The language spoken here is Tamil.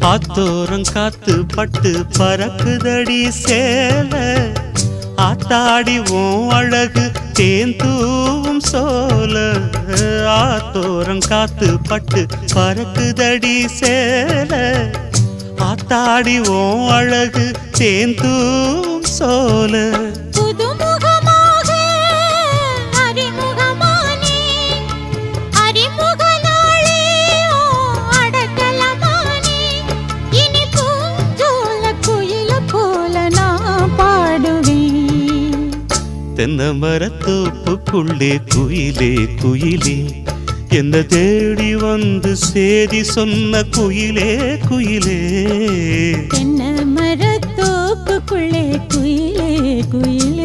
ஆத்தோரம் காத்து பட்டு பறக்குதடி சேல ஆத்தாடி உன் அழகு தேந்தூவும் சோல ஆத்தோரம் காத்து பட்டு பறக்குதடி சேல ஆத்தாடி உன் அழகு தேந்தூவும் சோல தென்னமரத்தோப்புக்குள்ளே குயிலே குயிலே என்ன தேடி வந்து சேதி சொன்ன குயிலே குயிலே தென்னமரத்தோப்புக்குள்ளே குயிலே குயிலே